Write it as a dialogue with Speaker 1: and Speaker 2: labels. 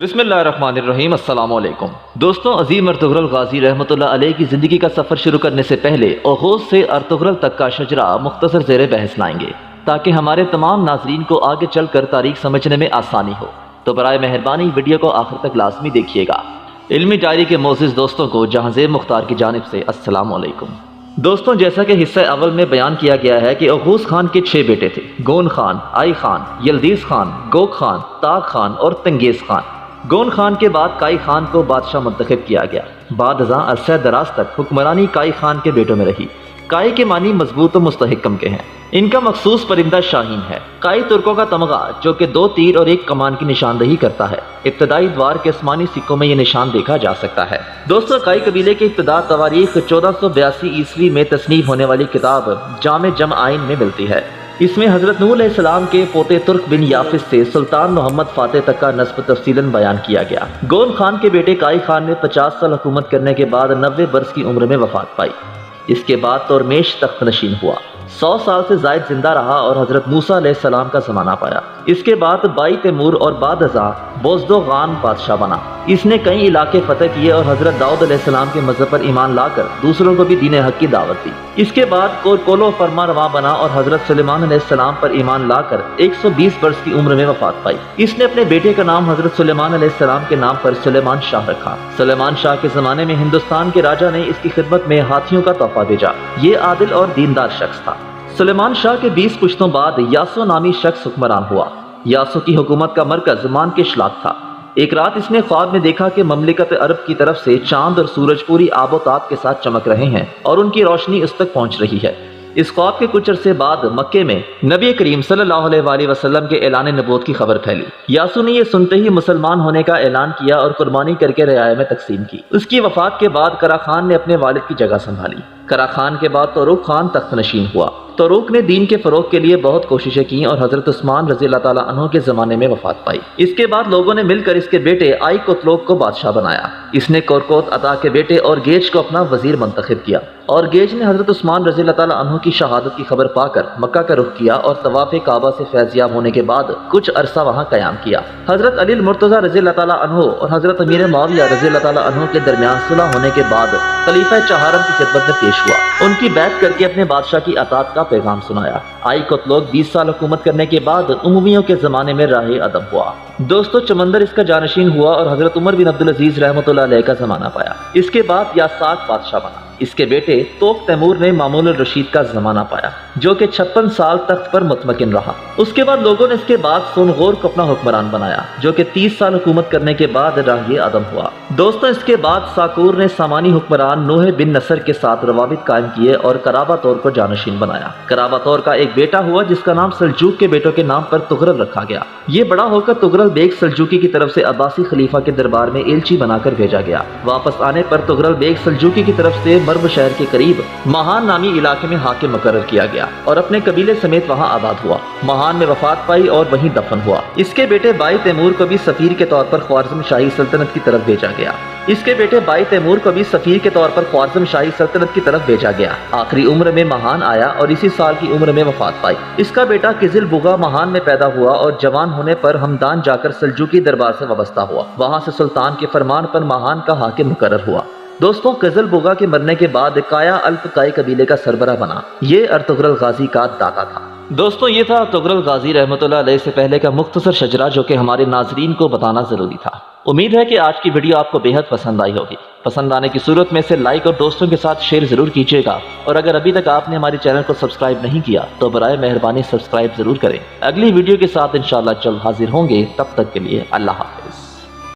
Speaker 1: بسم اللہ الرحمن الرحیم۔ السلام علیکم دوستوں، عظیم ارتغرل غازی رحمۃ اللہ علیہ کی زندگی کا سفر شروع کرنے سے پہلے اغوز سے ارتغرل تک کا شجرہ مختصر زیر بحث لائیں گے تاکہ ہمارے تمام ناظرین کو آگے چل کر تاریخ سمجھنے میں آسانی ہو۔ تو برائے مہربانی ویڈیو کو آخر تک لازمی دیکھیے گا۔ علمی ڈائری کے معزز دوستوں کو جہاں زیب مختار کی جانب سے السلام علیکم۔ دوستوں، جیسا کہ حصہ اول میں بیان کیا گیا ہے کہ اغوز خان کے 6 بیٹے تھے: گون خان، آئی خان، یلدیز خان، گوک خان، تاغ خان اور تنگیز خان۔ گون خان کے بعد کائی خان کو بادشاہ منتخب کیا گیا۔ بعد ازاں عرصہ دراز تک حکمرانی کائی خان کے بیٹوں میں رہی۔ کائی کے معنی مضبوط و مستحکم کے ہیں۔ ان کا مخصوص پرندہ شاہین ہے۔ کائی ترکوں کا تمغہ جو کہ 2 تیر اور 1 کمان کی نشاندہی کرتا ہے۔ ابتدائی دوار کے آسمانی سکوں میں یہ نشان دیکھا جا سکتا ہے۔ دوستوں، کائی قبیلے کی ابتدا تواریخ 1482 عیسوی میں تصنیف ہونے والی کتاب جامع آئین میں ملتی ہے۔ اس میں حضرت نوح علیہ السلام کے پوتے ترک بن یافس سے سلطان محمد فاتح تک کا نسب تفصیلاً بیان کیا گیا۔ گون خان کے بیٹے کائی خان نے 50 سال حکومت کرنے کے بعد 90 برس کی عمر میں وفات پائی۔ اس کے بعد تورمیش تخت نشین ہوا، 100 سال سے زائد زندہ رہا اور حضرت موسیٰ علیہ السلام کا زمانہ پایا۔ اس کے بعد بائی تیمور اور بعد ازاں بوزدوغان بادشاہ بنا۔ اس نے کئی علاقے فتح کیے اور حضرت داؤد علیہ السلام کے مذہب پر ایمان لا کر دوسروں کو بھی دین حق کی دعوت دی۔ اس کے بعد کولو فرما رواں بنا اور حضرت سلیمان علیہ السلام پر ایمان لا کر 120 برس کی عمر میں وفات پائی۔ اس نے اپنے بیٹے کا نام حضرت سلیمان علیہ السلام کے نام پر سلیمان شاہ رکھا۔ سلیمان شاہ کے زمانے میں ہندوستان کے راجا نے اس کی خدمت میں ہاتھیوں کا تحفہ بھیجا۔ یہ عادل اور دیندار شخص تھا۔ سلیمان شاہ کے 20 پشتوں بعد یاسو نامی شخص حکمران ہوا۔ یاسو کی حکومت کا مرکز مانکشلاک تھا۔ ایک رات اس نے خواب میں دیکھا کہ مملکت عرب کی طرف سے چاند اور سورج پوری آب و تاب کے ساتھ چمک رہے ہیں اور ان کی روشنی اس تک پہنچ رہی ہے۔ اس خواب کے کچھ عرصے بعد مکے میں نبی کریم صلی اللہ علیہ وآلہ وسلم کے اعلان نبوت کی خبر پھیلی۔ یاسو نے یہ سنتے ہی مسلمان ہونے کا اعلان کیا اور قربانی کر کے رعایا میں تقسیم کی۔ اس کی وفات کے بعد کرا خان نے اپنے والد کی جگہ سنبھالی۔ کرا خان کے بعد توروق خان تخت نشین ہوا۔ توروق نے دین کے فروغ کے لیے بہت کوششیں کیں اور حضرت عثمان رضی اللہ تعالیٰ عنہ کے زمانے میں وفات پائی۔ اس کے بعد لوگوں نے مل کر اس کے بیٹے آئی کوتلوک کو بادشاہ بنایا۔ اس نے کورکوت عطا کے بیٹے اور گیج کو اپنا وزیر منتخب کیا، اور گیج نے حضرت عثمان رضی اللہ تعالیٰ عنہ کی شہادت کی خبر پا کر مکہ کا رخ کیا اور طواف کعبہ سے فیضیاب ہونے کے بعد کچھ عرصہ وہاں قیام کیا۔ حضرت علی المرتضیٰ رضی اللہ تعالیٰ عنہ اور حضرت امیر معاویہ رضی اللہ تعالیٰ عنہ کے درمیان صلح ہونے کے بعد خلیفہ چہارم کی خدمت میں پیش ہوا۔ ان کی بیعت کر کے اپنے بادشاہ کی اطاعت کا پیغام سنایا۔ آئی کوتلوک 20 سال حکومت کرنے کے بعد امویوں کے زمانے میں راہ ادب ہوا۔ دوستو، چمندر اس کا جانشین ہوا اور حضرت عمر بن عبدالعزیز رحمۃ اللہ علیہ کا زمانہ پایا۔ اس کے بعد یاساک بادشاہ بنا۔ اس کے بیٹے توق تیمور نے مامون الرشید کا زمانہ پایا، جو کہ 56 سال تخت پر مطمئن رہا۔ اس کے بعد لوگوں نے اس کے بعد سونغور کو اپنا حکمران بنایا، جو کہ 30 سال حکومت کرنے کے بعد راہ عدم ہوا۔ دوستوں، اس کے بعد ساکور نے سامانی حکمران نوح بن نصر کے ساتھ روابط قائم کیے اور کرابا طور کو جانشین بنایا۔ کرابا طور کا ایک بیٹا ہوا جس کا نام سلجوک کے بیٹوں کے نام پر تغرل رکھا گیا۔ یہ بڑا ہو کر تغرل بیگ سلجوکی کی طرف سے عباسی خلیفہ کے دربار میں ایلچی بنا کر بھیجا گیا۔ واپس آنے پر تغرل بیگ سلجوکی کی طرف سے مرو شہر کے قریب مہان نامی علاقے میں حاکم مقرر کیا گیا اور اپنے قبیلے سمیت وہاں آباد ہوا۔ مہان میں وفات پائی اور وہیں دفن ہوا۔ اس کے بیٹے بائی تیمور کو بھی سفیر کے طور پر خوارزم شاہی سلطنت کی طرف بھیجا گیا۔ اس کے بیٹے بائی تیمور کو بھی سفیر کے طور پر خوارزم شاہی سلطنت کی طرف بھیجا گیا۔ آخری عمر میں مہان آیا اور اسی سال کی عمر میں وفات پائی۔ اس کا بیٹا قزل بغا مہان میں پیدا ہوا اور جوان ہونے پر ہمدان جا کر سلجوکی دربار سے وابستہ ہوا۔ وہاں سے سلطان کے فرمان پر مہان کا حاکم مقرر ہوا۔ دوستوں، قزل بغا کے مرنے کے بعد کایا الپ کائی قبیلے کا سربراہ بنا۔ یہ ارتغرل غازی کا داتا تھا۔ دوستوں، یہ تھا ارتغرل غازی رحمۃ اللہ علیہ سے پہلے کا مختصر شجرہ جو کہ ہمارے ناظرین کو بتانا ضروری تھا۔ امید ہے کہ آج کی ویڈیو آپ کو بے حد پسند آئی ہوگی۔ پسند آنے کی صورت میں سے لائک اور دوستوں کے ساتھ شیئر ضرور کیجیے گا، اور اگر ابھی تک آپ نے ہمارے چینل کو سبسکرائب نہیں کیا تو برائے مہربانی سبسکرائب ضرور کریں۔ اگلی ویڈیو کے ساتھ انشاءاللہ جلد حاضر ہوں گے، تب تک کے لیے اللہ حافظ۔